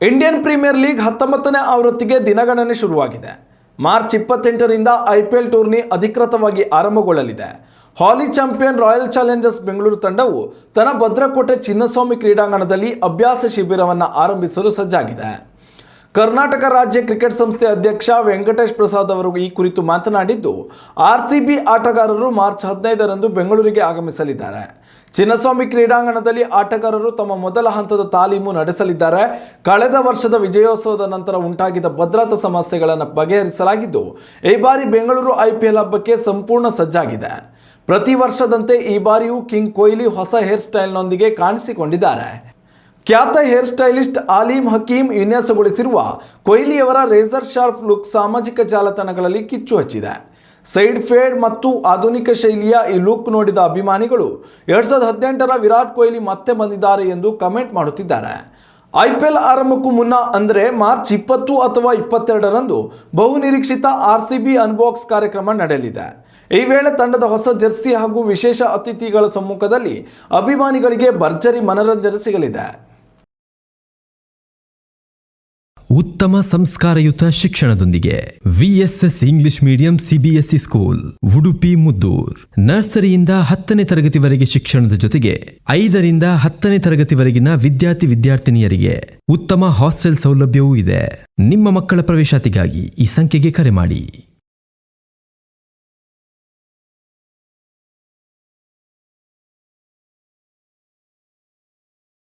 Indian premier league 19ನೇ ಆವೃತ್ತಿಗೆ ದಿನಗಣನೆ ಶುರುವಾಗಿದೆ. March 28ರಿಂದ IPL tourney ಅಧಿಕೃತವಾಗಿ ಆರಂಭಗೊಳ್ಳಲಿದೆ. ಹಾಲಿ ಚಾಂಪಿಯನ್ ರಾಯಲ್ ಚಾಲೆಂಜರ್ಸ್ ಬೆಂಗಳೂರು ತಂಡವು ತನ್ನ ಭದ್ರಕೋಟೆ ಚಿನ್ನಸ್ವಾಮಿ ಕ್ರೀಡಾಂಗಣದಲ್ಲಿ ಅಭ್ಯಾಸ ಶಿಬಿರವನ್ನು ಆರಂಭಿಸಲು ಸಜ್ಜಾಗಿದೆ. ಕರ್ನಾಟಕ ರಾಜ್ಯ ಕ್ರಿಕೆಟ್ ಸಂಸ್ಥೆ ಅಧ್ಯಕ್ಷ ವೆಂಕಟೇಶ್ ಪ್ರಸಾದ್ ಅವರು ಈ ಕುರಿತು ಮಾತನಾಡಿದ್ದು, RCB ಆಟಗಾರರು ಮಾರ್ಚ್ 15ರಂದು ಬೆಂಗಳೂರಿಗೆ ಆಗಮಿಸಲಿದ್ದಾರೆ. ಚಿನ್ನಸ್ವಾಮಿ ಕ್ರೀಡಾಂಗಣದಲ್ಲಿ ಆಟಗಾರರು ತಮ್ಮ ಮೊದಲ ಹಂತದ ತಾಲೀಮು ನಡೆಸಲಿದ್ದಾರೆ. ಕಳೆದ ವರ್ಷದ ವಿಜಯೋತ್ಸವದ ನಂತರ ಉಂಟಾಗಿದ್ದ ಭದ್ರತಾ ಸಮಸ್ಯೆಗಳನ್ನು ಬಗೆಹರಿಸಲಾಗಿದ್ದು, ಈ ಬಾರಿ ಬೆಂಗಳೂರು IPL ಹಬ್ಬಕ್ಕೆ ಸಂಪೂರ್ಣ ಸಜ್ಜಾಗಿದೆ. ಪ್ರತಿ ವರ್ಷದಂತೆ ಈ ಬಾರಿಯೂ ಕಿಂಗ್ ಕೊಹ್ಲಿ ಹೊಸ ಹೇರ್ ಸ್ಟೈಲ್ನೊಂದಿಗೆ ಕಾಣಿಸಿಕೊಂಡಿದ್ದಾರೆ. ಖ್ಯಾತ ಹೇರ್ ಸ್ಟೈಲಿಸ್ಟ್ ಆಲಿಮ್ ಹಕೀಮ್ ವಿನ್ಯಾಸಗೊಳಿಸಿರುವ ಕೊಹ್ಲಿಯವರ ರೇಸರ್ ಶಾರ್ಪ್ ಲುಕ್ ಸಾಮಾಜಿಕ ಜಾಲತಾಣಗಳಲ್ಲಿ ಕಿಚ್ಚು ಹಚ್ಚಿದೆ. ಸೈಡ್ ಫೇಡ್ ಮತ್ತು ಆಧುನಿಕ ಶೈಲಿಯ ಈ ಲುಕ್ ನೋಡಿದ ಅಭಿಮಾನಿಗಳು 2018ರ ವಿರಾಟ್ ಕೊಹ್ಲಿ ಮತ್ತೆ ಬಂದಿದ್ದಾರೆ ಎಂದು ಕಮೆಂಟ್ ಮಾಡುತ್ತಿದ್ದಾರೆ. IPL ಆರಂಭಕ್ಕೂ ಮುನ್ನ ಅಂದರೆ ಮಾರ್ಚ್ 20 ಅಥವಾ 22ರಂದು ಬಹುನಿರೀಕ್ಷಿತ RCB ಅನ್ಬಾಕ್ಸ್ ಕಾರ್ಯಕ್ರಮ ನಡೆಯಲಿದೆ. ಈ ವೇಳೆ ತಂಡದ ಹೊಸ ಜೆರ್ಸಿ ಹಾಗೂ ವಿಶೇಷ ಅತಿಥಿಗಳ ಸಮ್ಮುಖದಲ್ಲಿ ಅಭಿಮಾನಿಗಳಿಗೆ ಭರ್ಜರಿ ಮನರಂಜನೆ ಸಿಗಲಿದೆ. ಉತ್ತಮ ಸಂಸ್ಕಾರಯುತ ಶಿಕ್ಷಣದೊಂದಿಗೆ VSS English medium CBSE school Udupi Muddur. ನರ್ಸರಿಯಿಂದ 10ನೇ ತರಗತಿವರೆಗೆ ಶಿಕ್ಷಣದ ಜೊತೆಗೆ 5ರಿಂದ 10ನೇ ತರಗತಿವರೆಗಿನ ವಿದ್ಯಾರ್ಥಿನಿಯರಿಗೆ ಉತ್ತಮ ಹಾಸ್ಟೆಲ್ ಸೌಲಭ್ಯವೂ ಇದೆ. ನಿಮ್ಮ ಮಕ್ಕಳ ಪ್ರವೇಶಾತಿಗಾಗಿ ಈ ಸಂಖ್ಯೆಗೆ ಕರೆ ಮಾಡಿ.